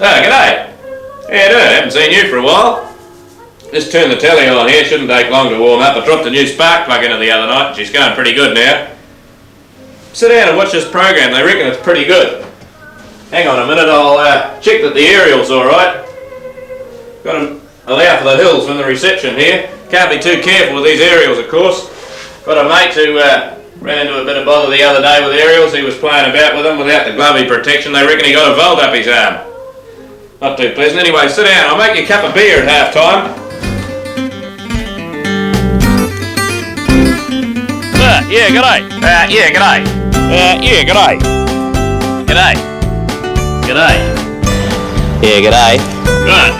G'day. How you doing? Haven't seen you for a while. Just turned the telly on here, shouldn't take long to warm up. I dropped a new spark plug in it the other night and she's going pretty good now. Sit down and watch this program, they reckon it's pretty good. Hang on a minute, I'll check that the aerial's alright. Got to allow for the hills from the reception here. Can't be too careful with these aerials, of course. Got a mate who ran into a bit of bother the other day with aerials. He was playing about with them without the glovey protection. They reckon he got a volt up his arm. Not too pleasant. Anyway, sit down. I'll make you a cup of beer at half time. Yeah, g'day. Yeah, g'day. Yeah, g'day. G'day. G'day. Yeah, g'day. Right,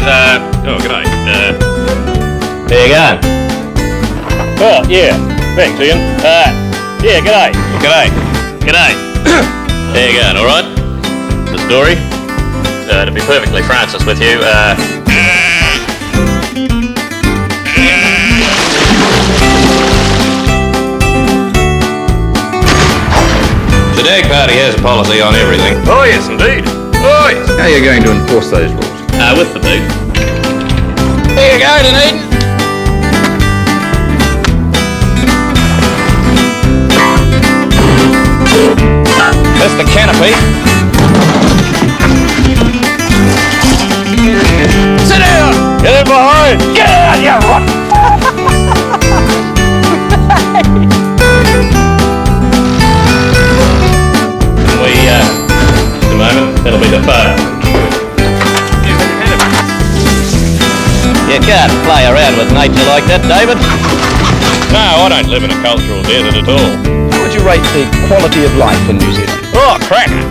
oh, g'day. How you going? Oh, yeah. Thanks, Ian. Yeah, g'day. G'day. G'day. How you going, alright? The story? To be perfectly Francis with you, the Dagg Party has a policy on everything. Oh yes, indeed. Oh yes. How are you going to enforce those rules? With the boot. Here you go, Dunedin. That's the canopy. Sit down! Get in behind! Get out, you rot! Just a moment, that'll be the phone. You can't play around with nature like that, David. No, I don't live in a cultural desert at all. How would you rate the quality of life in New Zealand? Oh, cracker!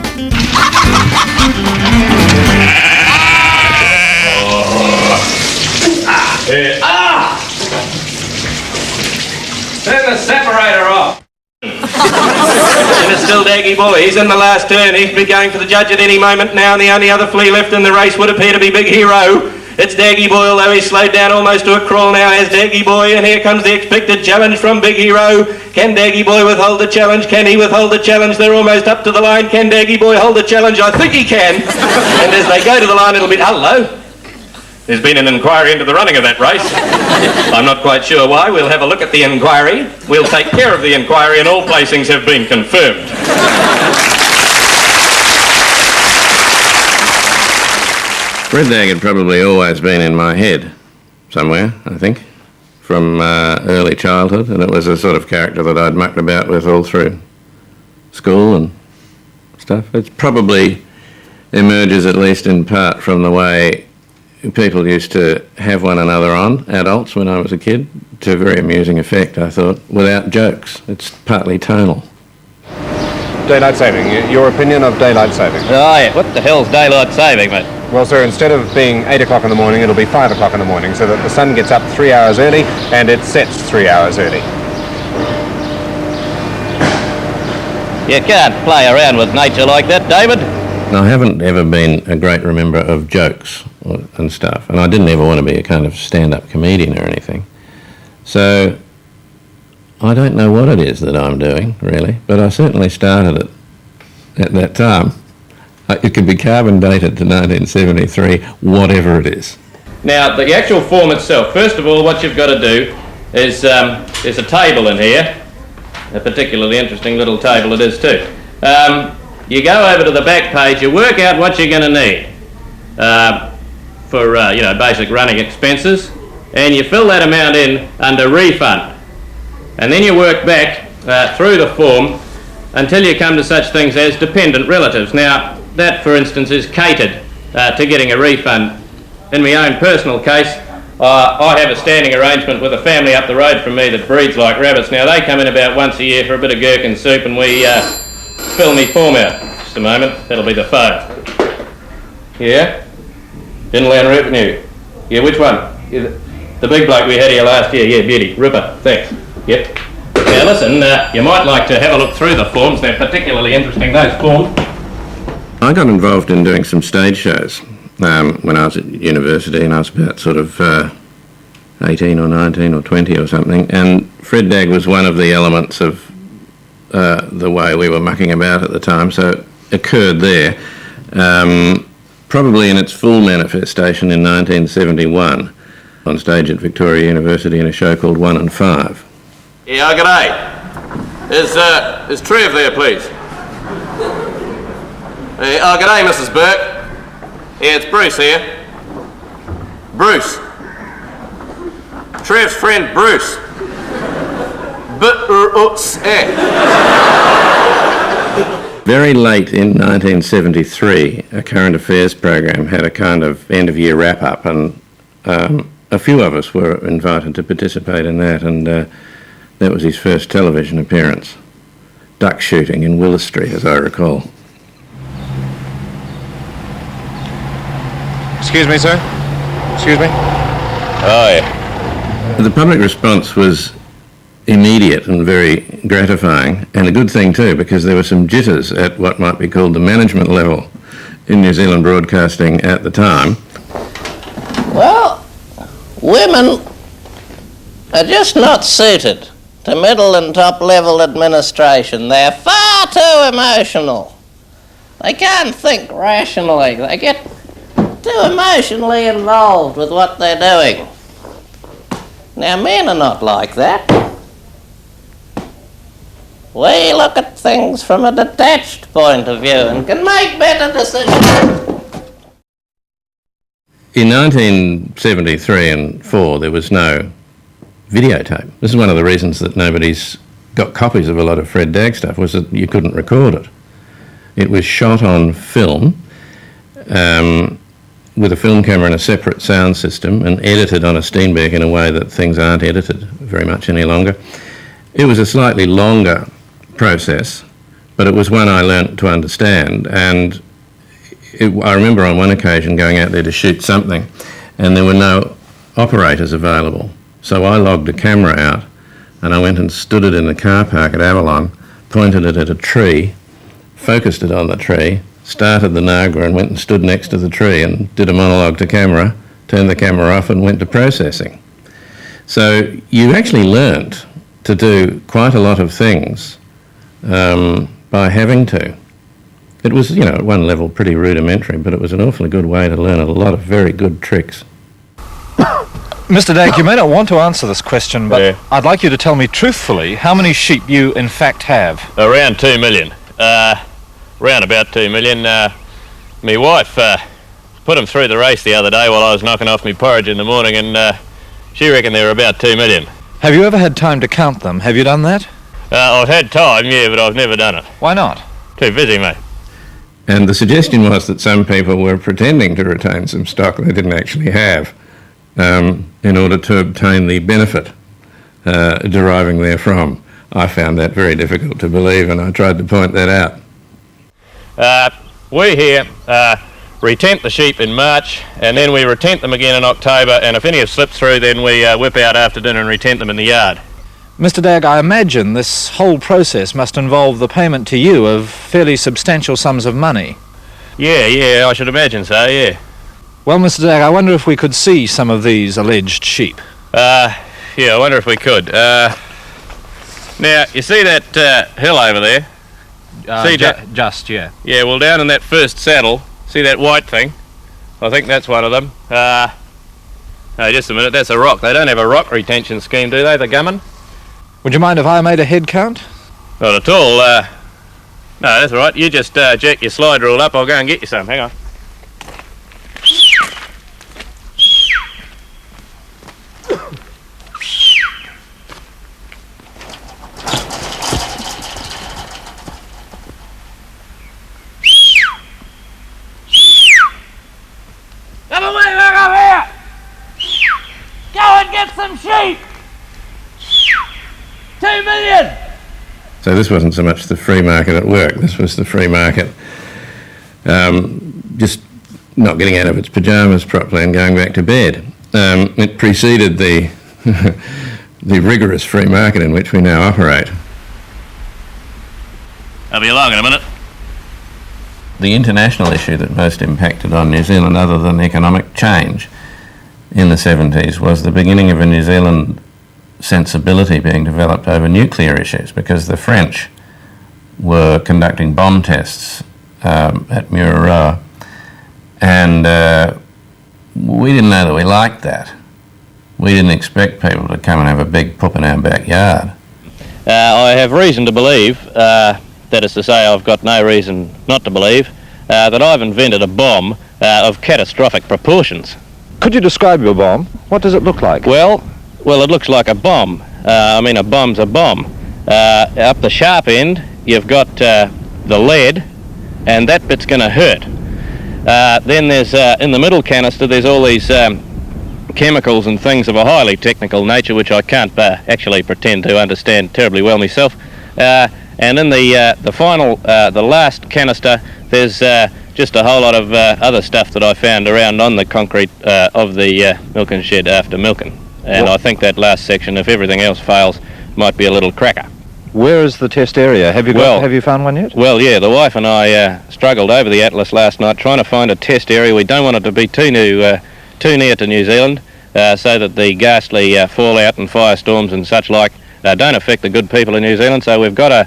Turn the separator off! And it's still Daggy Boy. He's in the last turn. He's be going for the judge at any moment now, and the only other flea left in the race would appear to be Big Hero. It's Daggy Boy, although he's slowed down almost to a crawl now as Daggy Boy, and here comes the expected challenge from Big Hero. Can Daggy Boy withhold the challenge? Can he withhold the challenge? They're almost up to the line. Can Daggy Boy hold the challenge? I think he can. And as they go to the line, it'll be... Hello? There's been an inquiry into the running of that race. I'm not quite sure why. We'll have a look at the inquiry. We'll take care of the inquiry, and all placings have been confirmed. Fred Dagg had probably always been in my head somewhere, I think, from early childhood, and it was a sort of character that I'd mucked about with all through school and stuff. It probably emerges, at least in part, from the way people used to have one another on, adults, when I was a kid, to very amusing effect, I thought, without jokes. It's partly tonal. Daylight saving. Your opinion of daylight saving? Oh, yeah. What the hell's daylight saving, mate? Well, sir, instead of being 8 o'clock in the morning, it'll be 5 o'clock in the morning, so that the sun gets up 3 hours early and it sets 3 hours early. You can't play around with nature like that, David. I haven't ever been a great remember of jokes and stuff, and I didn't ever want to be a kind of stand-up comedian or anything. So I don't know what it is that I'm doing, really, but I certainly started it at that time. It could be carbon dated to 1973, whatever it is. Now, the actual form itself, first of all, what you've got to do is there's a table in here, a particularly interesting little table it is too. You go over to the back page, you work out what you're going to need for basic running expenses, and you fill that amount in under refund. And then you work back through the form until you come to such things as dependent relatives. Now, that, for instance, is catered to getting a refund. In my own personal case, I have a standing arrangement with a family up the road from me that breeds like rabbits. Now, they come in about once a year for a bit of gherkin soup, and we fill me form out. Just a moment, that'll be the phone. Yeah? Inland Revenue. Yeah, which one? Yeah, the big bloke we had here last year. Yeah, beauty. Ripper. Thanks. Yep. Now listen, you might like to have a look through the forms. They're particularly interesting, those forms. I got involved in doing some stage shows when I was at university, and I was about sort of 18 or 19 or 20 or something, and Fred Dagg was one of the elements of the way we were mucking about at the time, so occurred there, probably in its full manifestation in 1971, on stage at Victoria University in a show called 1 and 5. Yeah, g'day. Is Trev there, please? G'day, Mrs. Burke. Yeah, it's Bruce here. Bruce. Trev's friend, Bruce. Very late in 1973, a current affairs program had a kind of end-of-year wrap-up, and a few of us were invited to participate in that, and that was his first television appearance. Duck shooting in Willis Street, as I recall. Excuse me, sir? Excuse me? Oh, yeah. The public response was immediate and very gratifying, and a good thing too, because there were some jitters at what might be called the management level in New Zealand broadcasting at the time. Well, women are just not suited to middle and top level administration. They're far too emotional. They can't think rationally. They get too emotionally involved with what they're doing. Now, men are not like that. We look at things from a detached point of view and can make better decisions. In 1973 and 4, there was no videotape. This is one of the reasons that nobody's got copies of a lot of Fred Dagg stuff, was that you couldn't record it. It was shot on film with a film camera and a separate sound system, and edited on a Steenbeck in a way that things aren't edited very much any longer. It was a slightly longer process, but it was one I learnt to understand, and I remember on one occasion going out there to shoot something and there were no operators available. So I logged a camera out and I went and stood it in the car park at Avalon, pointed it at a tree, focused it on the tree, started the Nagra and went and stood next to the tree and did a monologue to camera, turned the camera off and went to processing. So you actually learnt to do quite a lot of things by having to. It was, you know, at one level pretty rudimentary, but it was an awfully good way to learn a lot of very good tricks. Mr. Dagg, you may not want to answer this question, but I'd like you to tell me truthfully how many sheep you in fact have. Around 2 million. Around about 2 million. Me wife put them through the race the other day while I was knocking off me porridge in the morning, and she reckoned they were about 2 million. Have you ever had time to count them? Have you done that? I've had time, yeah, but I've never done it. Why not? Too busy, mate. And the suggestion was that some people were pretending to retain some stock they didn't actually have in order to obtain the benefit deriving therefrom. I found that very difficult to believe, and I tried to point that out. We here retent the sheep in March, and then we retent them again in October, and if any have slipped through, then we whip out after dinner and retent them in the yard. Mr. Dagg, I imagine this whole process must involve the payment to you of fairly substantial sums of money. Yeah, I should imagine so, yeah. Well, Mr. Dagg, I wonder if we could see some of these alleged sheep. Yeah, I wonder if we could. Now, you see that hill over there? Yeah. Yeah, well, down in that first saddle, see that white thing? I think that's one of them. No, just a minute, that's a rock. They don't have a rock retention scheme, do they, the Gummin? Would you mind if I made a head count? Not at all. No, that's all right. You just jack your slide rule up. I'll go and get you some. Hang on. Come away, back up here! Go and get some sheep! 2 million! So this wasn't so much the free market at work, this was the free market just not getting out of its pyjamas properly and going back to bed. It preceded the the rigorous free market in which we now operate. I'll be along in a minute. The international issue that most impacted on New Zealand, other than economic change in the 70s, was the beginning of a New Zealand sensibility being developed over nuclear issues, because the French were conducting bomb tests at Mururoa, and we didn't know that we liked that. We didn't expect people to come and have a big poop in our backyard. I have reason to believe, that is to say I've got no reason not to believe, that I've invented a bomb of catastrophic proportions. Could you describe your bomb? What does it look like? Well, it looks like a bomb. I mean, a bomb's a bomb. Up the sharp end, you've got the lead, and that bit's going to hurt. Then there's, in the middle canister, there's all these chemicals and things of a highly technical nature, which I can't actually pretend to understand terribly well myself. And in the final, the last canister, there's just a whole lot of other stuff that I found around on the concrete of the milking shed after milking. And I think that last section, if everything else fails, might be a little cracker. Where is the test area? Have you found one yet? Well, yeah, the wife and I struggled over the Atlas last night trying to find a test area. We don't want it to be too near to New Zealand, so that the ghastly fallout and firestorms and such like don't affect the good people in New Zealand. So we've got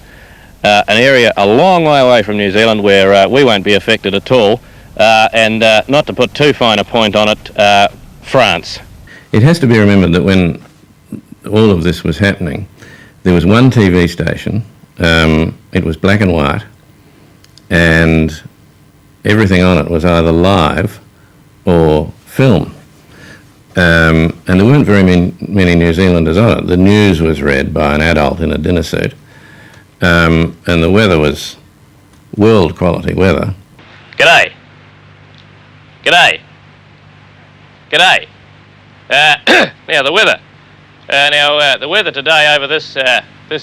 an area a long way away from New Zealand where we won't be affected at all, and not to put too fine a point on it, France. It has to be remembered that when all of this was happening, there was one TV station, it was black and white, and everything on it was either live or film. And there weren't very many New Zealanders on it. The news was read by an adult in a dinner suit, and the weather was world quality weather. G'day. G'day. G'day. Now the weather. The weather today over this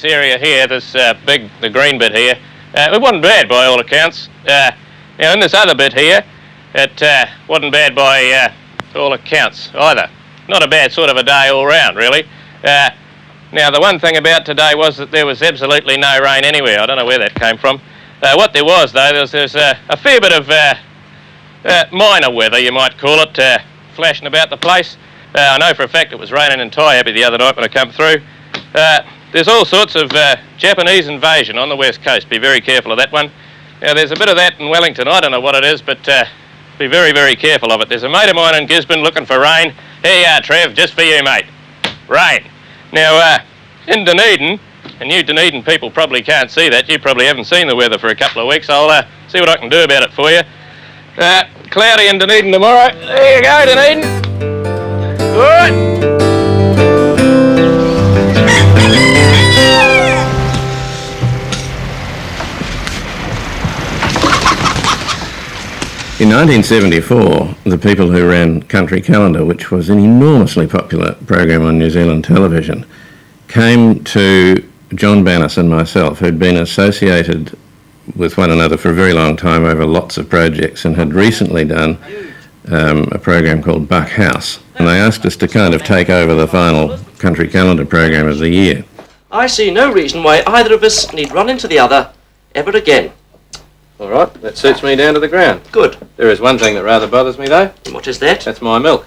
area here, the green bit here, it wasn't bad by all accounts. Now in this other bit here, it wasn't bad by all accounts either. Not a bad sort of a day all round, really. Now the one thing about today was that there was absolutely no rain anywhere. I don't know where that came from. What there was though, there's a fair bit of minor weather, you might call it, flashing about the place. I know for a fact it was raining in Taiapi the other night when I come through. There's all sorts of Japanese invasion on the west coast. Be very careful of that one. Now there's a bit of that in Wellington. I don't know what it is, but be very, very careful of it. There's a mate of mine in Gisborne looking for rain. Here you are, Trev, just for you, mate. Rain. Now, in Dunedin, and you Dunedin people probably can't see that. You probably haven't seen the weather for a couple of weeks. I'll see what I can do about it for you. Cloudy in Dunedin tomorrow. There you go, Dunedin. Good. In 1974, the people who ran Country Calendar, which was an enormously popular program on New Zealand television, came to John Bannis and myself, who'd been associated with one another for a very long time over lots of projects and had recently done a program called Buck House. And they asked us to kind of take over the final Country Calendar program of the year. I see no reason why either of us need run into the other ever again. All right, that suits me down to the ground. Good. There is one thing that rather bothers me, though. What is that? That's my milk.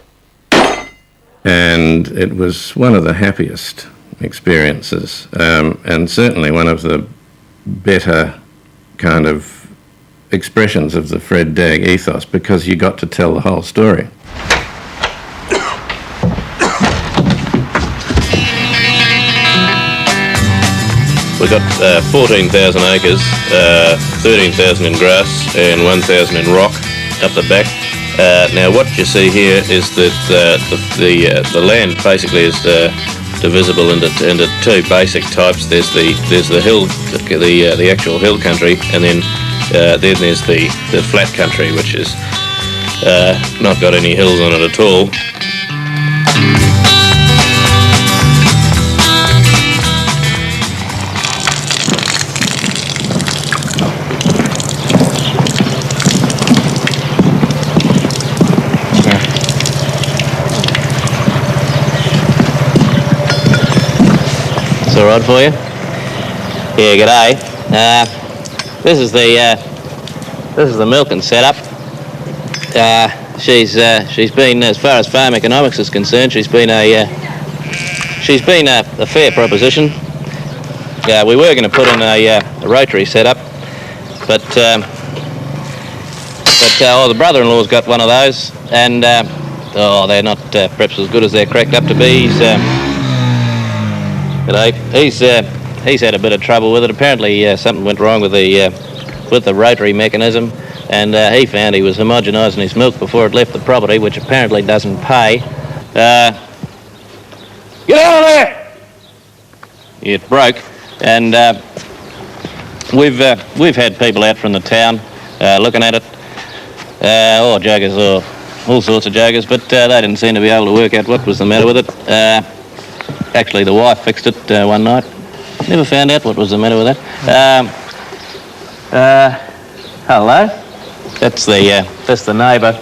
And it was one of the happiest experiences, and certainly one of the better kind of expressions of the Fred Dagg ethos, because you got to tell the whole story. We've got 14,000 acres, 13,000 in grass and 1,000 in rock up the back. Now what you see here is that the land basically is divisible into two basic types. There's the hill, the actual hill country, and then there's the flat country, which is not got any hills on it at all. It's all right for you? Yeah, g'day. This is the milking setup. She's been, as far as farm economics is concerned, she's been a fair proposition. We were going to put in a rotary setup, but But the brother-in-law's got one of those, and they're not perhaps as good as they're cracked up to be. He's had a bit of trouble with it. Apparently, something went wrong with the rotary mechanism, and he found he was homogenising his milk before it left the property, which apparently doesn't pay. Get out of there! It broke, and we've had people out from the town looking at it. Joggers, or all sorts of joggers, but they didn't seem to be able to work out what was the matter with it. Actually, the wife fixed it one night. Never found out what was the matter with that. Hello. That's the neighbour.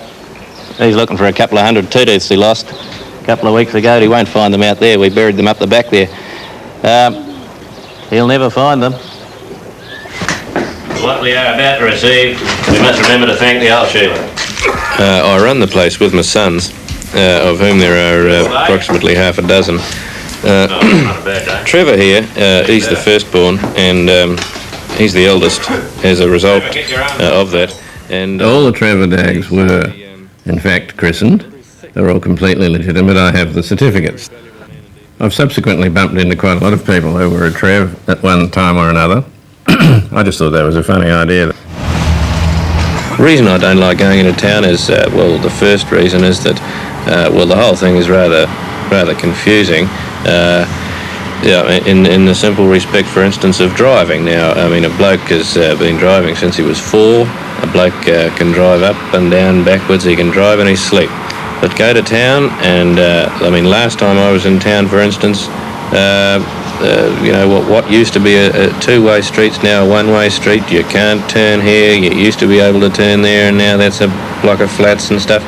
He's looking for a couple of hundred two-tooths he lost a couple of weeks ago. He won't find them out there. We buried them up the back there. He'll never find them. What we are about to receive, we must remember to thank the old Sheila. I run the place with my sons, of whom there are approximately half a dozen. Trevor here, he's the firstborn, and he's the eldest as a result of that. And all the Trevor Daggs were, in fact, christened. They're all completely legitimate. I have the certificates. I've subsequently bumped into quite a lot of people who were a Trev at one time or another. I just thought that was a funny idea. The reason I don't like going into town is, the first reason is that, the whole thing is rather confusing. In the simple respect, for instance, of driving. Now, I mean, a bloke has been driving since he was 4. A bloke can drive up and down, backwards. He can drive in his sleep. But go to town, and last time I was in town, for instance, what used to be a two-way street's now a one-way street. You can't turn here. You used to be able to turn there, and now that's a block of flats and stuff.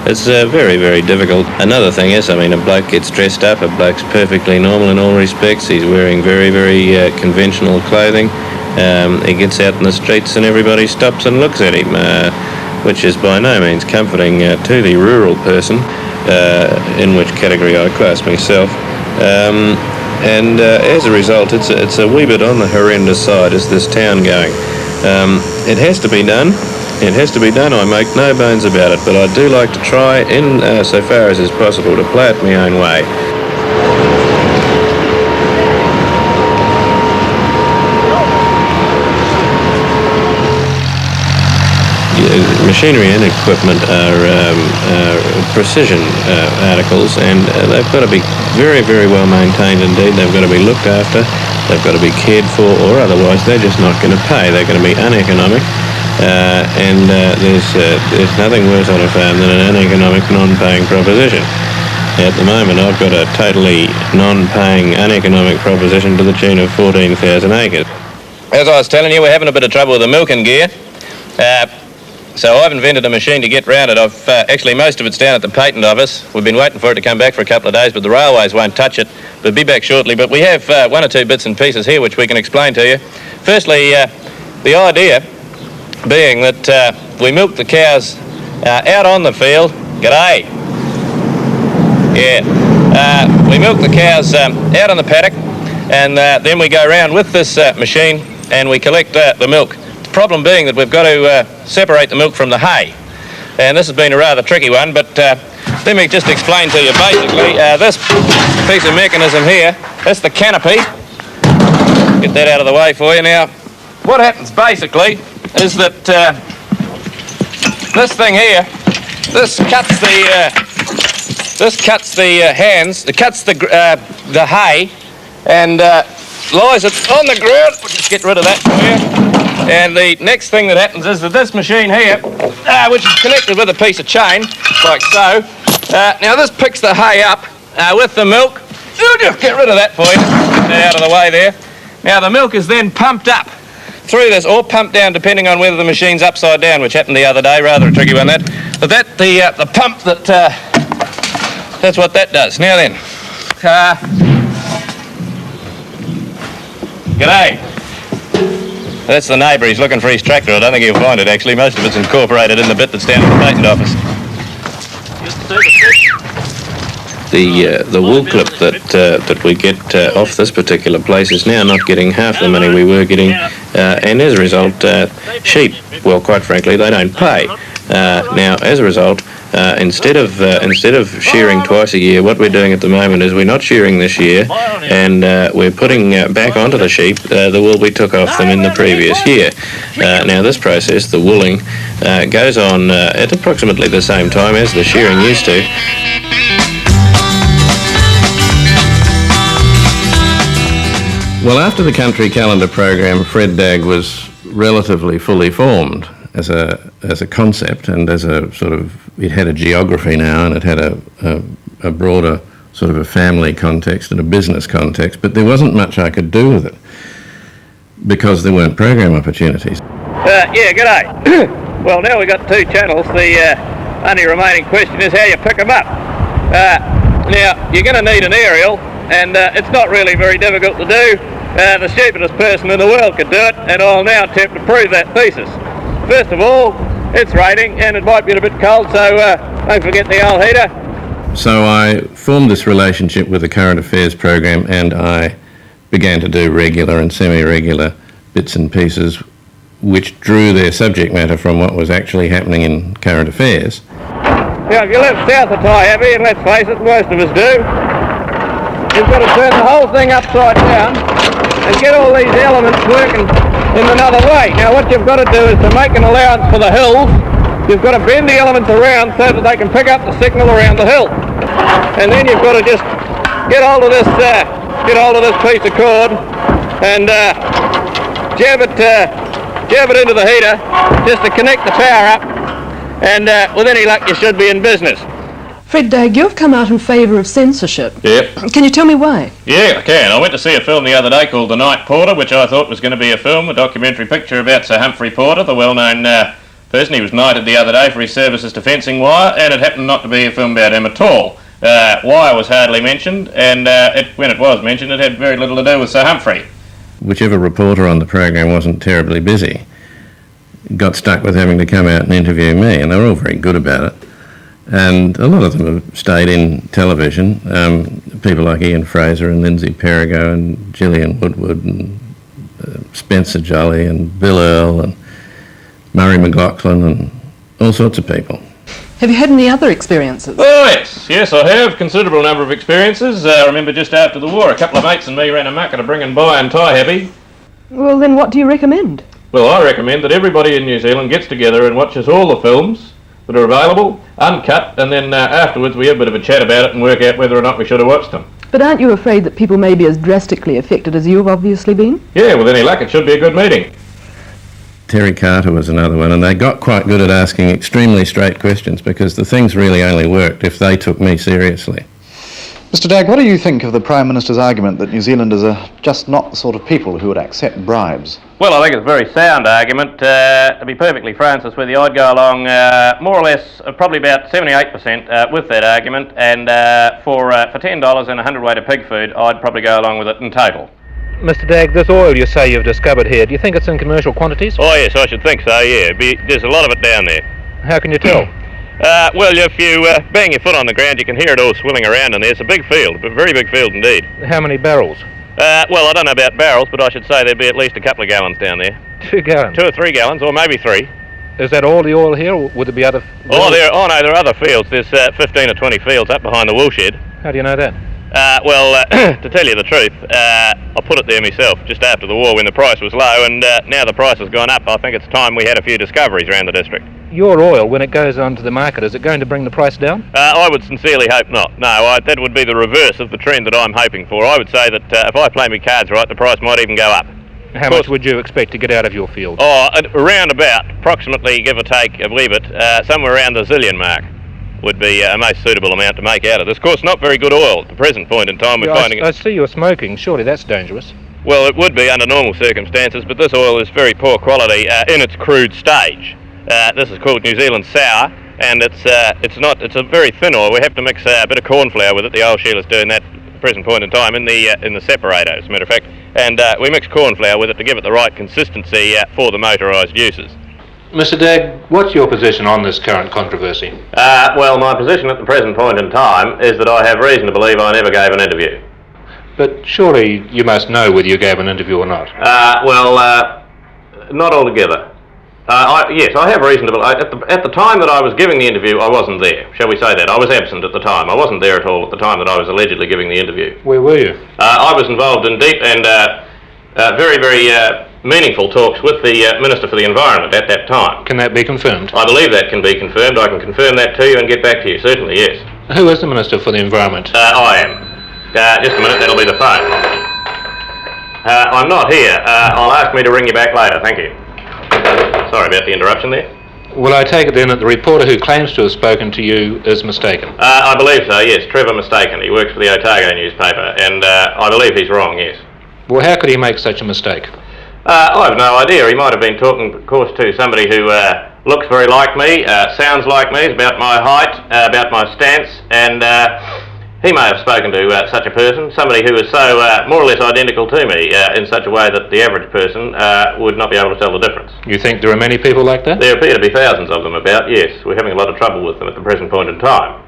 It's very, very difficult. Another thing is, a bloke gets dressed up. A bloke's perfectly normal in all respects. He's wearing very, very conventional clothing. He gets out in the streets and everybody stops and looks at him, which is by no means comforting to the rural person, in which category I class myself. As a result, it's a wee bit on the horrendous side as this town going. It has to be done. It has to be done. I make no bones about it, but I do like to try, in so far as is possible, to play it my own way. Machinery and equipment are precision articles, and they've got to be very, very well maintained indeed. They've got to be looked after, they've got to be cared for, or otherwise they're just not going to pay. They're going to be uneconomic, and there's nothing worse on a farm than an uneconomic, non-paying proposition. At the moment, I've got a totally non-paying, uneconomic proposition to the tune of 14,000 acres. As I was telling you, we're having a bit of trouble with the milking gear. So I've invented a machine to get round it. Actually, most of it's down at the patent office. We've been waiting for it to come back for a couple of days, but the railways won't touch it. It'll be back shortly. But we have one or two bits and pieces here which we can explain to you. Firstly, the idea being that we milk the cows out on the field. G'day. Yeah. We milk the cows out on the paddock, and then we go around with this machine and we collect the milk. Problem being that we've got to separate the milk from the hay, and this has been a rather tricky one, but let me just explain to you. Basically, this piece of mechanism here, that's the canopy. Get that out of the way for you. Now, what happens basically is that this thing here, this cuts the hands, it cuts the hay, and lies it on the ground. We'll just get rid of that for you. And the next thing that happens is that this machine here, which is connected with a piece of chain, like so, now this picks the hay up with the milk. Just get rid of that for you. Get that out of the way there. Now the milk is then pumped up through this, or pumped down, depending on whether the machine's upside down, which happened the other day. Rather a tricky one, that. But the pump that's what that does. Now then, g'day. That's the neighbour. He's looking for his tractor. I don't think he'll find it, actually. Most of it's incorporated in the bit that's down at the patent office. the wool clip that we get off this particular place is now not getting half the money we were getting, and as a result, sheep, well, quite frankly, they don't pay. Now, as a result, instead of shearing twice a year, what we're doing at the moment is we're not shearing this year, and we're putting back onto the sheep the wool we took off them in the previous year. Now, this process, the wooling, goes on at approximately the same time as the shearing used to. Well, after the country calendar program, Fred Dagg was relatively fully formed as a concept, and as a sort of, it had a geography now, and it had a broader sort of a family context and a business context, but there wasn't much I could do with it because there weren't program opportunities. Yeah, g'day. Well, now we've got 2 channels. The only remaining question is how you pick them up. Now, you're going to need an aerial, and it's not really very difficult to do. The stupidest person in the world could do it, and I'll now attempt to prove that thesis. First of all, it's raining and it might be a bit cold, so don't forget the old heater. So I formed this relationship with the current affairs program, and I began to do regular and semi-regular bits and pieces which drew their subject matter from what was actually happening in current affairs. Now, if you live south of Taiabe, and let's face it, most of us do, you've got to turn the whole thing upside down and get all these elements working in another way. Now, what you've got to do is to make an allowance for the hills. You've got to bend the elements around so that they can pick up the signal around the hill. And then you've got to just get hold of this piece of cord and jab it into the heater just to connect the power up. And with any luck, you should be in business. Fred Dagg, you've come out in favour of censorship. Yep. Can you tell me why? Yeah, I can. I went to see a film the other day called The Night Porter, which I thought was going to be a documentary picture about Sir Humphrey Porter, the well-known person. He was knighted the other day for his services to fencing wire, and it happened not to be a film about him at all. Wire was hardly mentioned, and when it was mentioned, it had very little to do with Sir Humphrey. Whichever reporter on the program wasn't terribly busy got stuck with having to come out and interview me, and they were all very good about it. And a lot of them have stayed in television, people like Ian Fraser and Lindsay Perigo and Gillian Woodward and Spencer Jolly and Bill Earl and Murray McLaughlin and all sorts of people. Have you had any other experiences? Oh, yes, I have. Considerable number of experiences. I remember just after the war, a couple of mates and me ran a mucker to bring and buy and tie Happy. Well, then what do you recommend? Well, I recommend that everybody in New Zealand gets together and watches all the films that are available, uncut, and then afterwards we have a bit of a chat about it and work out whether or not we should have watched them. But aren't you afraid that people may be as drastically affected as you've obviously been? Yeah, with any luck it should be a good meeting. Terry Carter was another one, and they got quite good at asking extremely straight questions because the things really only worked if they took me seriously. Mr. Dagg, what do you think of the Prime Minister's argument that New Zealanders are just not the sort of people who would accept bribes? Well, I think it's a very sound argument. To be perfectly frank with you, I'd go along more or less, probably about 78% with that argument, and for $10 and 100 weight of pig food, I'd probably go along with it in total. Mr. Dagg, this oil you say you've discovered here, do you think it's in commercial quantities? Oh yes, I should think so, yeah. There's a lot of it down there. How can you tell? Well, if you bang your foot on the ground, you can hear it all swilling around in there. It's a big field, a very big field indeed. How many barrels? Well, I don't know about barrels, but I should say there'd be at least a couple of gallons down there. 2 gallons? 2 or 3 gallons, or maybe 3. Is that all the oil here, or would there be other... No, there are other fields. There's 15 or 20 fields up behind the wool shed. How do you know that? Well, to tell you the truth, I put it there myself just after the war when the price was low, and now the price has gone up. I think it's time we had a few discoveries around the district. Your oil, when it goes onto the market, is it going to bring the price down? I would sincerely hope not. No, that would be the reverse of the trend that I'm hoping for. I would say that if I play my cards right, the price might even go up. How much would you expect to get out of your field? Oh, around about, approximately, give or take a wee bit, somewhere around the zillion mark would be a most suitable amount to make out of this. Of course, not very good oil at the present point in time. I see you're smoking. Surely that's dangerous. Well, it would be under normal circumstances, but this oil is very poor quality in its crude stage. This is called New Zealand sour, and it's a very thin oil. We have to mix a bit of corn flour with it. The oil Sheila's doing that at the present point in time in the separator, as a matter of fact. And we mix corn flour with it to give it the right consistency for the motorised uses. Mr. Dagg, what's your position on this current controversy? Well, my position at the present point in time is that I have reason to believe I never gave an interview. But surely you must know whether you gave an interview or not. Not altogether. Yes, I have reason to believe. At the time that I was giving the interview, I wasn't there. Shall we say that? I was absent at the time. I wasn't there at all at the time that I was allegedly giving the interview. Where were you? I was involved in deep and very, very meaningful talks with the Minister for the Environment at that time. Can that be confirmed? I believe that can be confirmed. I can confirm that to you and get back to you. Certainly, yes. Who is the Minister for the Environment? I am. Just a minute, that'll be the phone. I'm not here. I'll ask me to ring you back later. Thank you. Sorry about the interruption there. Well, I take it then that the reporter who claims to have spoken to you is mistaken. I believe so, yes. Trevor Mistaken. He works for the Otago newspaper, and I believe he's wrong, yes. Well, how could he make such a mistake? I have no idea. He might have been talking, of course, to somebody who looks very like me, sounds like me, is about my height, about my stance, and he may have spoken to such a person, somebody who is so more or less identical to me in such a way that the average person would not be able to tell the difference. You think there are many people like that? There appear to be thousands of them about, yes. We're having a lot of trouble with them at the present point in time.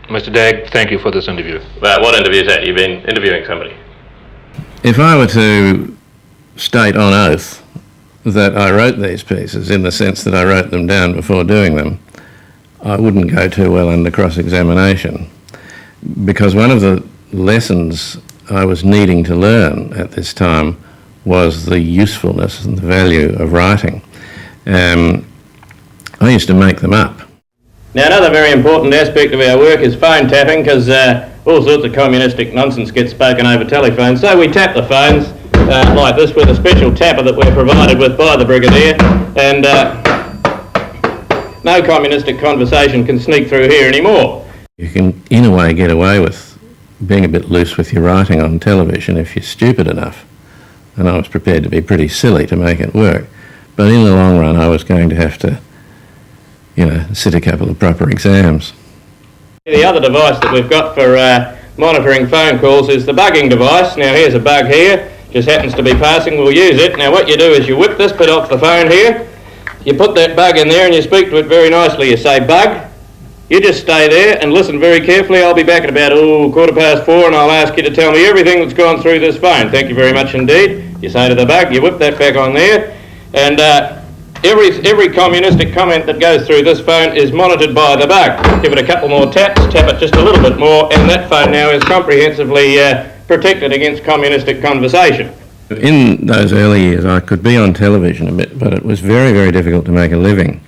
Mr. Dagg, thank you for this interview. What interview is that? You've been interviewing somebody? If I were to state on oath that I wrote these pieces in the sense that I wrote them down before doing them, I wouldn't go too well under cross-examination. Because one of the lessons I was needing to learn at this time was the usefulness and the value of writing. I used to make them up. Now, another very important aspect of our work is phone tapping, because all sorts of communistic nonsense gets spoken over telephone. So we tap the phones like this with a special tapper that we're provided with by the Brigadier, and no communistic conversation can sneak through here anymore. You can, in a way, get away with being a bit loose with your writing on television if you're stupid enough. And I was prepared to be pretty silly to make it work. But in the long run, I was going to have to, sit a couple of proper exams. The other device that we've got for monitoring phone calls is the bugging device. Now, here's a bug here. Just happens to be passing. We'll use it. Now, what you do is you whip this bit off the phone here. You put that bug in there and you speak to it very nicely. You say, "Bug." You just stay there and listen very carefully. I'll be back at about 4:15 and I'll ask you to tell me everything that's gone through this phone. Thank you very much indeed. You say to the bug, you whip that back on there, and every communistic comment that goes through this phone is monitored by the bug. Give it a couple more taps, tap it just a little bit more, and that phone now is comprehensively protected against communistic conversation. In those early years, I could be on television a bit, but it was very, very difficult to make a living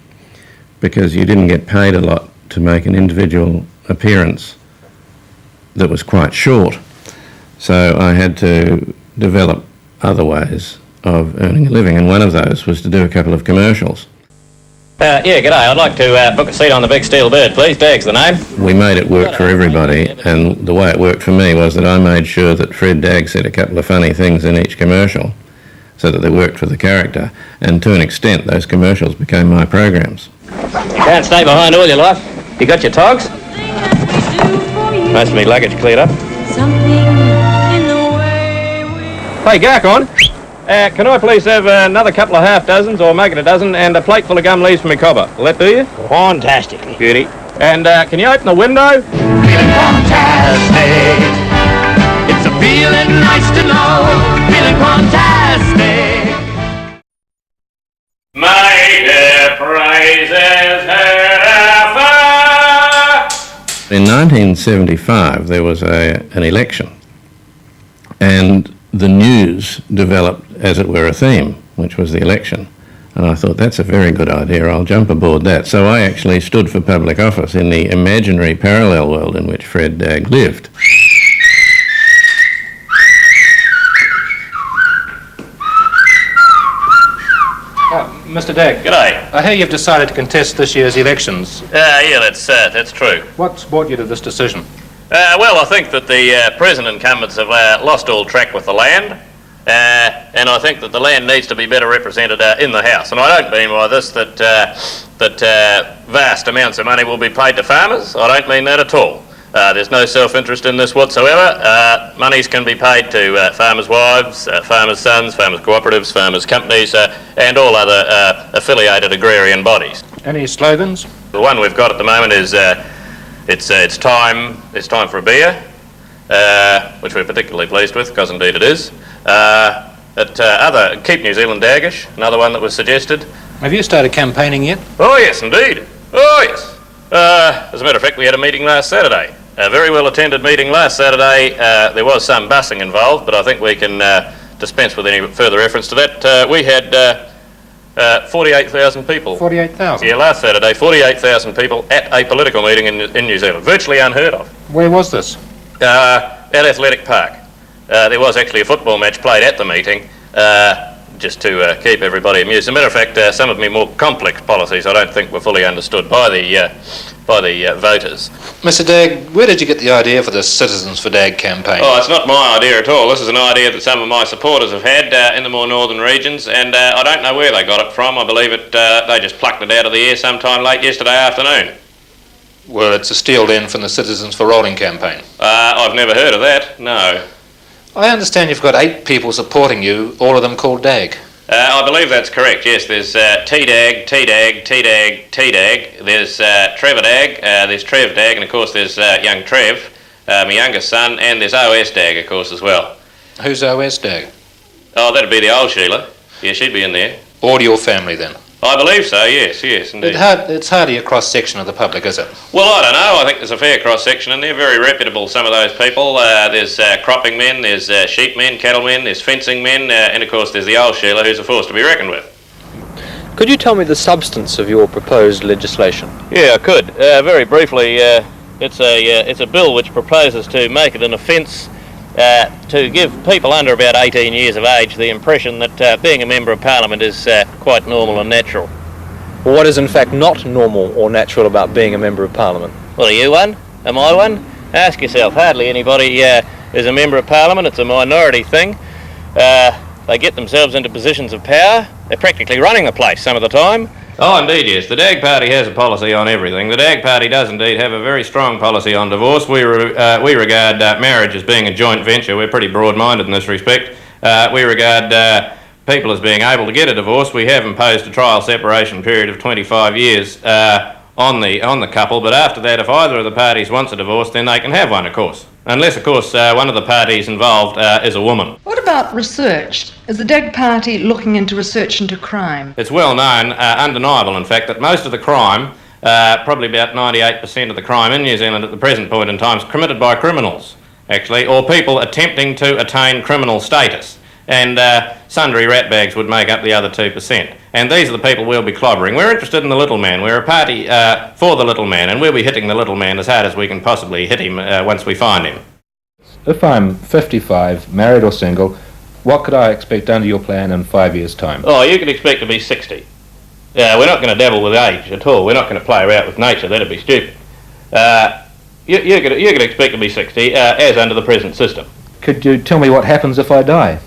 because you didn't get paid a lot to make an individual appearance that was quite short. So I had to develop other ways of earning a living, and one of those was to do a couple of commercials. G'day. I'd like to book a seat on the Big Steel Bird, please. Dagg's the name. We made it work for everybody, and the way it worked for me was that I made sure that Fred Dagg said a couple of funny things in each commercial so that they worked for the character, and to an extent those commercials became my programs. Can't stay behind all your life. You got your togs? Most of me luggage cleared up. Hey, Garcon, can I please have another couple of half dozens, or make it a dozen, and a plate full of gum leaves from my cobber? Will that do you? Fantastic. Beauty. And can you open the window? Feeling fantastic. It's a feeling nice to know. Feeling fantastic. My dear praises In 1975, there was an election, and the news developed, as it were, a theme, which was the election. And I thought, that's a very good idea, I'll jump aboard that. So I actually stood for public office in the imaginary parallel world in which Fred Dagg lived. Mr. Dagg. G'day. I hear you've decided to contest this year's elections. Yeah, that's true. What's brought you to this decision? Well, I think that the present incumbents have lost all track with the land, and I think that the land needs to be better represented in the House. And I don't mean by this that vast amounts of money will be paid to farmers. I don't mean that at all. There's no self-interest in this whatsoever. Monies can be paid to farmers' wives, farmers' sons, farmers' cooperatives, farmers' companies, and all other affiliated agrarian bodies. Any slogans? The one we've got at the moment is it's time for a beer, which we're particularly pleased with, because indeed it is. Keep New Zealand Daggish, another one that was suggested. Have you started campaigning yet? Oh yes, indeed. Oh yes. As a matter of fact, we had a meeting last Saturday. A very well attended meeting last Saturday. There was some bussing involved, but I think we can dispense with any further reference to that. We had 48,000 people. 48,000? Yeah, last Saturday, 48,000 people at a political meeting in New Zealand. Virtually unheard of. Where was this? At Athletic Park. There was actually a football match played at the meeting, just to keep everybody amused. As a matter of fact, some of my more complex policies I don't think were fully understood by the voters. Mr. Dagg, where did you get the idea for the Citizens for Dagg campaign? Oh, it's not my idea at all. This is an idea that some of my supporters have had in the more northern regions, and I don't know where they got it from. I believe they just plucked it out of the air sometime late yesterday afternoon. Well, it's a steal then from the Citizens for Rolling campaign. I've never heard of that, no. I understand you've got 8 people supporting you, all of them called Dagg. I believe that's correct, yes. There's T-Dagg, T-Dagg, T-Dagg, T-Dagg. There's Trevor Dagg, there's Trev Dagg, and of course there's young Trev, my youngest son, and there's OS Dagg, of course, as well. Who's OS Dagg? Oh, that'd be the old Sheila. Yeah, she'd be in there. Or your family then? I believe so, yes, indeed. It's hardly a cross-section of the public, is it? Well, I don't know. I think there's a fair cross-section, and they're very reputable, some of those people. There's cropping men, there's sheep men, cattle men, there's fencing men, and of course there's the old Sheila, who's a force to be reckoned with. Could you tell me the substance of your proposed legislation? Yeah, I could. Very briefly, it's a bill which proposes to make it an offence to give people under about 18 years of age the impression that being a Member of Parliament is quite normal and natural. Well, what is in fact not normal or natural about being a Member of Parliament? Well, are you one? Am I one? Ask yourself. Hardly anybody is a Member of Parliament. It's a minority thing. They get themselves into positions of power. They're practically running the place some of the time. Oh, indeed, yes. The Dagg Party has a policy on everything. The Dagg Party does indeed have a very strong policy on divorce. We regard marriage as being a joint venture. We're pretty broad-minded in this respect. We regard people as being able to get a divorce. We have imposed a trial separation period of 25 years on the couple, but after that, if either of the parties wants a divorce, then they can have one, of course. Unless, of course, one of the parties involved is a woman. What about research? Is the Dagg Party looking into research into crime? It's well known, undeniable in fact, that most of the crime, probably about 98% of the crime in New Zealand at the present point in time, is committed by criminals, actually, or people attempting to attain criminal status. And sundry ratbags would make up the other 2%. And these are the people we'll be clobbering. We're interested in the little man. We're a party for the little man, and we'll be hitting the little man as hard as we can possibly hit him once we find him. If I'm 55, married or single, what could I expect under your plan in 5 years' time? Oh, you could expect to be 60. We're not going to dabble with age at all. We're not going to play around with nature. That'd be stupid. You could expect to be 60 as under the present system. Could you tell me what happens if I die?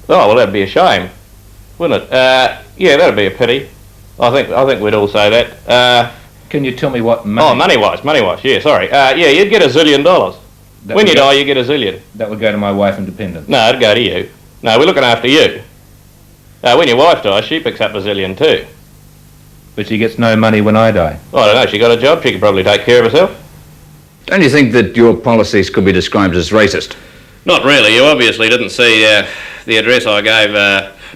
Oh, well, that'd be a shame, wouldn't it? Yeah, that'd be a pity. I think we'd all say that. Can you tell me what money... Oh, money-wise, yeah, sorry. Yeah, you'd get $1 zillion. When you die, you get $1 zillion. That would go to my wife and dependents? No, it'd go to you. No, we're looking after you. When your wife dies, she picks up $1 zillion too. But she gets no money when I die? Oh, I don't know, she got a job, she could probably take care of herself. Don't you think that your policies could be described as racist? Not really. You obviously didn't see the address I gave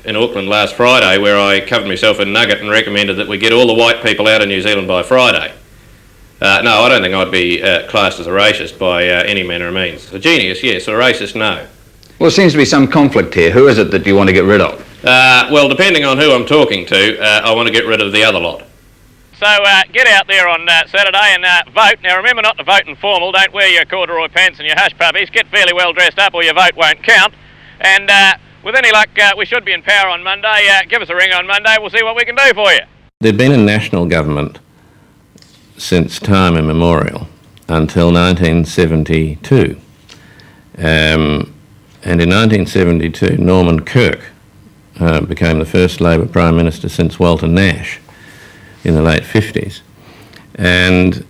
in Auckland last Friday, where I covered myself in nugget and recommended that we get all the white people out of New Zealand by Friday. No, I don't think I'd be classed as a racist by any manner of means. A genius, yes. A racist, no. Well, there seems to be some conflict here. Who is it that you want to get rid of? Well, depending on who I'm talking to, I want to get rid of the other lot. So get out there on Saturday and vote. Now remember not to vote informal. Don't wear your corduroy pants and your hush puppies. Get fairly well dressed up or your vote won't count. And with any luck, we should be in power on Monday. Give us a ring on Monday. We'll see what we can do for you. There'd been a national government since time immemorial until 1972. And in 1972, Norman Kirk became the first Labor Prime Minister since Walter Nash in the late 50s. And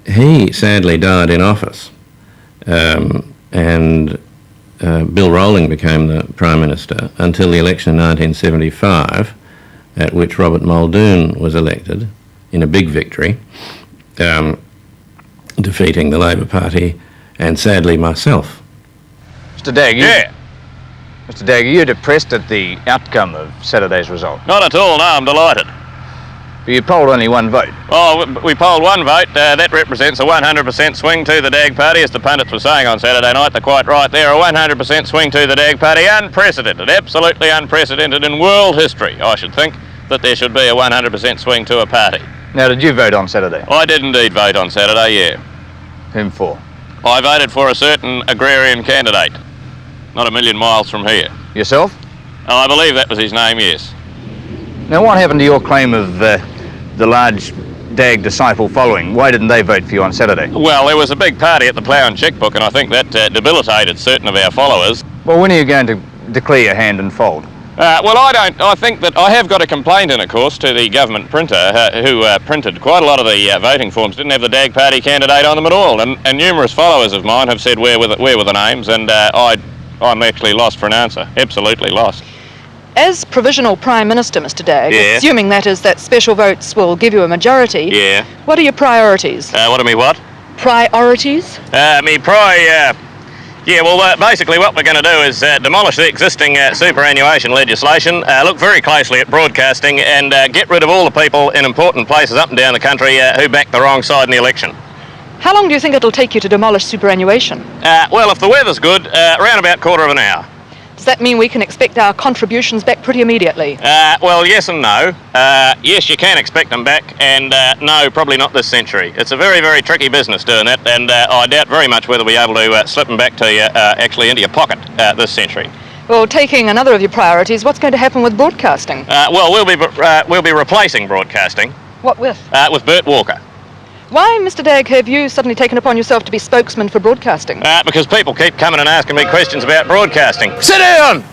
he sadly died in office, and Bill Rowling became the Prime Minister until the election in 1975, at which Robert Muldoon was elected in a big victory, defeating the Labor Party and sadly myself. Mr. Dagg, Mr. Dagg, are you depressed at the outcome of Saturday's result? Not at all, no, I'm delighted. But you polled only one vote. Oh, we polled one vote. That represents a 100% swing to the Dagg Party, as the pundits were saying on Saturday night. They're quite right there. A 100% swing to the Dagg Party. Unprecedented, absolutely unprecedented in world history, I should think, that there should be a 100% swing to a party. Now, did you vote on Saturday? I did indeed vote on Saturday, yeah. Whom for? I voted for a certain agrarian candidate, not a million miles from here. Yourself? Oh, I believe that was his name, yes. Now, what happened to your claim of the large Dagg disciple following? Why didn't they vote for you on Saturday? Well, there was a big party at the Plough and Checkbook, and I think that debilitated certain of our followers. Well, when are you going to declare your hand and fold? Well, I think that I have got a complaint in, of course, to the government printer who printed quite a lot of the voting forms, didn't have the Dagg Party candidate on them at all, and numerous followers of mine have said where were the names, and I'm actually lost for an answer, absolutely lost. As Provisional Prime Minister, Mr. Dagg, Yeah. assuming that is that special votes will give you a majority, Yeah. what are your priorities? What are me what? Priorities? Basically what we're going to do is demolish the existing superannuation legislation, look very closely at broadcasting, and get rid of all the people in important places up and down the country who backed the wrong side in the election. How long do you think it'll take you to demolish superannuation? Well, if the weather's good, around about quarter of an hour. Does that mean we can expect our contributions back pretty immediately? Well, yes and no. Yes, you can expect them back, and no, probably not this century. It's a very, very tricky business doing that, and I doubt very much whether we'll be able to slip them back to you, actually into your pocket this century. Well, taking another of your priorities, what's going to happen with broadcasting? Well, we'll be replacing broadcasting. What with? With Bert Walker. Why, Mr. Dagg, have you suddenly taken upon yourself to be spokesman for broadcasting? Because people keep coming and asking me questions about broadcasting. Sit down!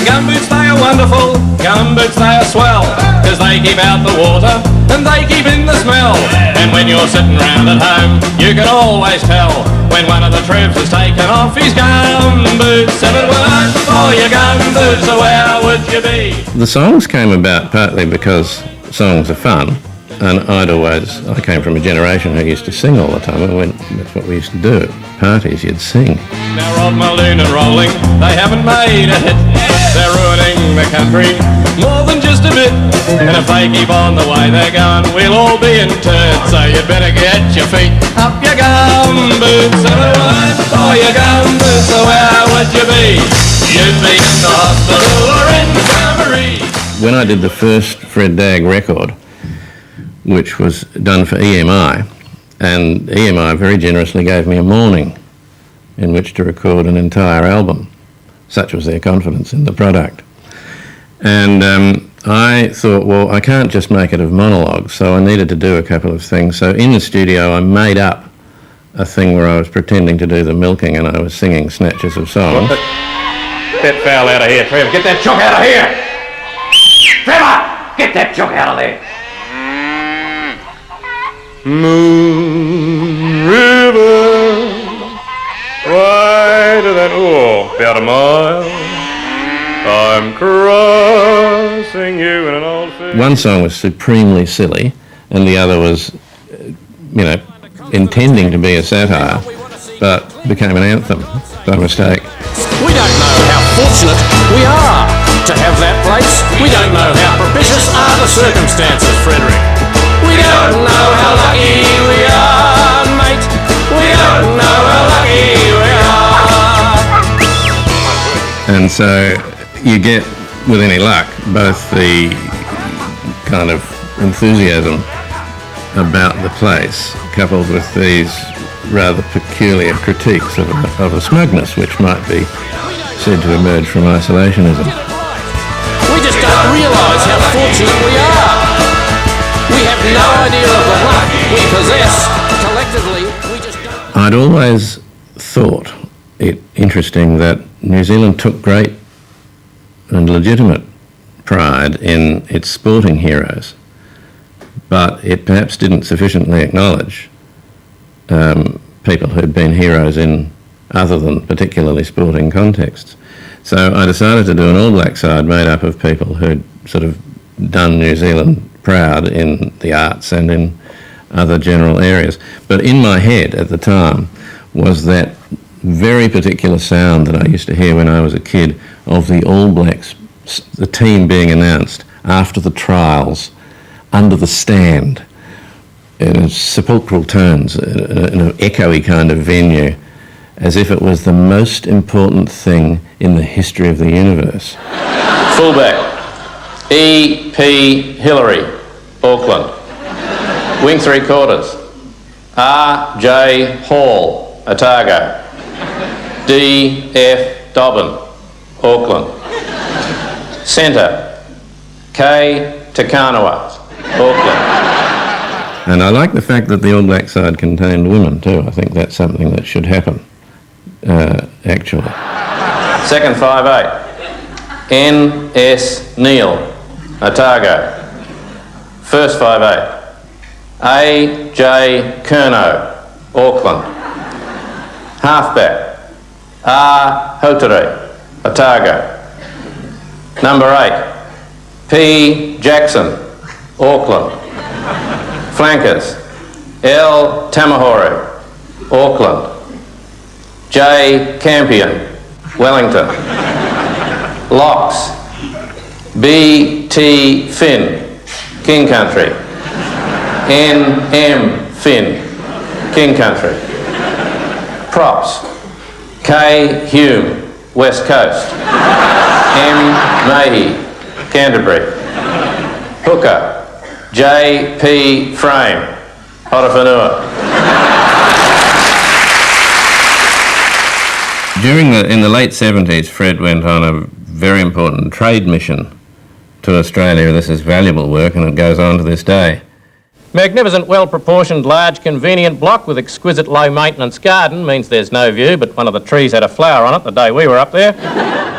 Gumboots, they are wonderful, gumboots, they are swell, cause they keep out the water, and they keep in the smell. And when you're sitting round at home, you can always tell when one of the troops has taken off his gumboots. If it weren't for your gumboots, so where would you be? The songs came about partly because songs are fun, and I came from a generation who used to sing all the time, and that's what we used to do at parties, you'd sing. Now Rod, Muldoon and Rolling, they haven't made a hit. They're ruining the country more than just a bit. And if they keep on the way they're going, we'll all be interred. So you'd better get your feet up your gumboots. If it weren't for your gumboots, so where would you be? You'd be in the hospital or in the infirmary. When I did the first Fred Dagg record, which was done for EMI, and EMI very generously gave me a morning in which to record an entire album. Such was their confidence in the product. And I thought, well, I can't just make it of monologues, so I needed to do a couple of things. So in the studio I made up a thing where I was pretending to do the milking and I was singing snatches of song. Get that fowl out of here, Trevor. Get that chook out of here! Trevor! Get that chook out of there! Moon River, wider than, about a mile, I'm crossing you in an old field. One song was supremely silly, and the other was, intending to be a satire, but became an anthem by mistake. We don't know how fortunate we are to have that place. We don't know how propitious are the circumstances, Frederick. We don't know how lucky we are, mate. We don't know how lucky we are. And so you get, with any luck, both the kind of enthusiasm about the place coupled with these rather peculiar critiques of a smugness which might be said to emerge from isolationism. We just don't realise how fortunate we are. We have no idea of the luck we possess. Collectively, we just don't. I'd always thought it interesting that New Zealand took great and legitimate pride in its sporting heroes, but it perhaps didn't sufficiently acknowledge people who'd been heroes in other than particularly sporting contexts. So I decided to do an All Black side made up of people who'd sort of done New Zealand proud in the arts and in other general areas. But in my head at the time was that very particular sound that I used to hear when I was a kid of the All Blacks, the team being announced after the trials, under the stand, in sepulchral tones, in an echoey kind of venue, as if it was the most important thing in the history of the universe. Fullback, E.P. Hillary, Auckland. Wing 3/4, R.J. Hall, Otago. D.F. Dobbin, Auckland. Centre, K. Takanawa, Auckland. And I like the fact that the All Black side contained women too. I think that's something that should happen, actually. Second 5'8", N.S. Neil, Otago. First 5'8", A.J. Curnow, Auckland. Halfback, R. Hotere, Otago. Number 8, P. Jackson, Auckland. Flankers, L. Tamahori, Auckland. J. Campion, Wellington. Locks, B. T. Finn, King Country. N. M. Finn, King Country. Props, K. Hume, West Coast. M. Mahey, Canterbury. Hooker, J.P. Frame, Hotafanua. In the late 70s, Fred went on a very important trade mission to Australia. This is valuable work, and it goes on to this day. Magnificent, well-proportioned, large, convenient block with exquisite low-maintenance garden means there's no view, but one of the trees had a flower on it the day we were up there.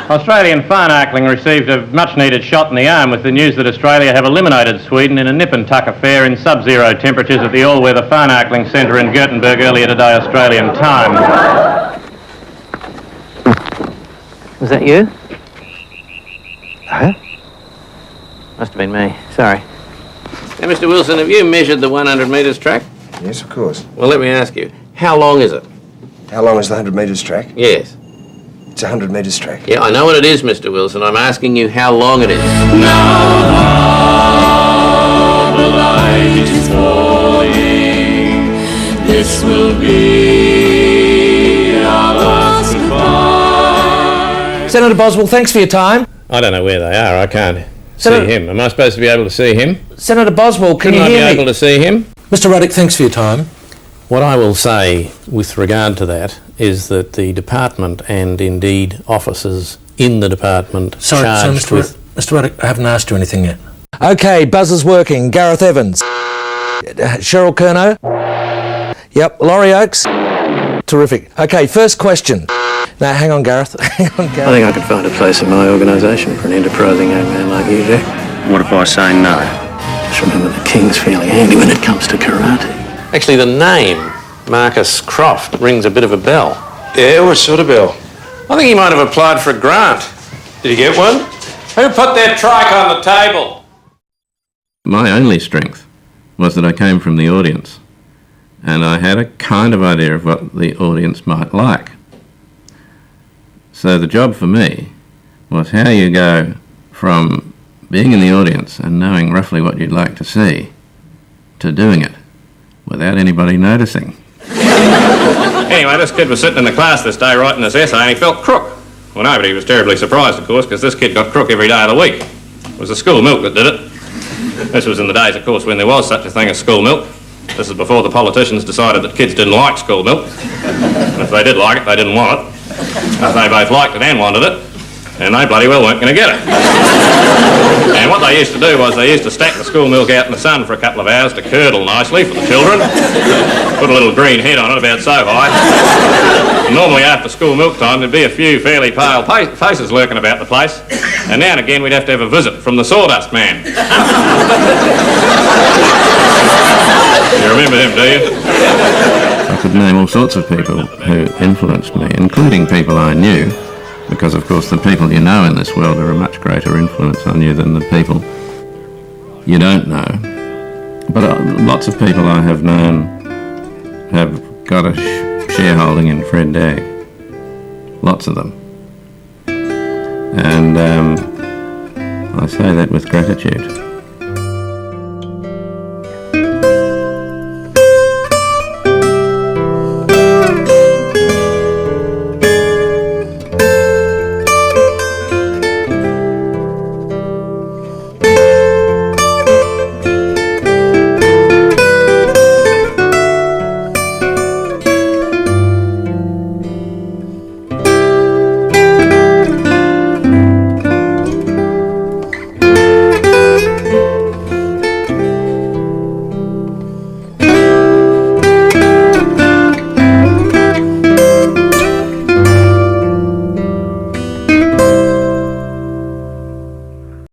Australian farnarkling received a much-needed shot in the arm with the news that Australia have eliminated Sweden in a nip and tuck affair in sub-zero temperatures at the all-weather farnarkling centre in Gothenburg earlier today, Australian time. Was that you? Huh? Must have been me. Sorry. Hey, Mr. Wilson, have you measured the 100 metres track? Yes, of course. Well, let me ask you, how long is it? How long is the 100 metres track? Yes. It's a 100 metres track. Yeah, I know what it is, Mr. Wilson. I'm asking you how long it is. Now the light is falling. This will be our last goodbye. Senator Boswell, thanks for your time. I don't know where they are. I can't Senator, see him. Am I supposed to be able to see him? Senator Boswell, can you hear me? Couldn't I be able to see him? Mr. Ruddock, thanks for your time. What I will say with regard to that is that the department and indeed officers in the department charged with... Mr. Ruddock, I haven't asked you anything yet. OK, buzzer's working. Gareth Evans. Cheryl Curnow. Yep, Laurie Oakes. Terrific. OK, first question. Now, hang on, Gareth. Hang on, Gareth. I think I could find a place in my organisation for an enterprising young man like you, Jack. What if I say no? Just remember the king's fairly handy when it comes to karate. Actually, the name Marcus Croft rings a bit of a bell. Yeah, what sort of bell? I think he might have applied for a grant. Did he get one? Who put that trike on the table? My only strength was that I came from the audience, and I had a kind of idea of what the audience might like. So the job for me was how you go from being in the audience and knowing roughly what you'd like to see to doing it without anybody noticing. Anyway, this kid was sitting in the class this day writing this essay and he felt crook. Well, nobody was terribly surprised, of course, because this kid got crook every day of the week. It was the school milk that did it. This was in the days, of course, when there was such a thing as school milk. This is before the politicians decided that kids didn't like school milk. And if they did like it, they didn't want it. If they both liked it and wanted it, and they bloody well weren't going to get it. And what they used to do was they used to stack the school milk out in the sun for a couple of hours to curdle nicely for the children. Put a little green head on it about so high. Normally after school milk time there'd be a few fairly pale faces lurking about the place, and now and again we'd have to have a visit from the Sawdust Man. You remember him, do you? I could name all sorts of people who influenced me, including people I knew, because of course the people you know in this world are a much greater influence on you than the people you don't know. But lots of people I have known have got a shareholding in Fred Dagg. Lots of them. And I say that with gratitude.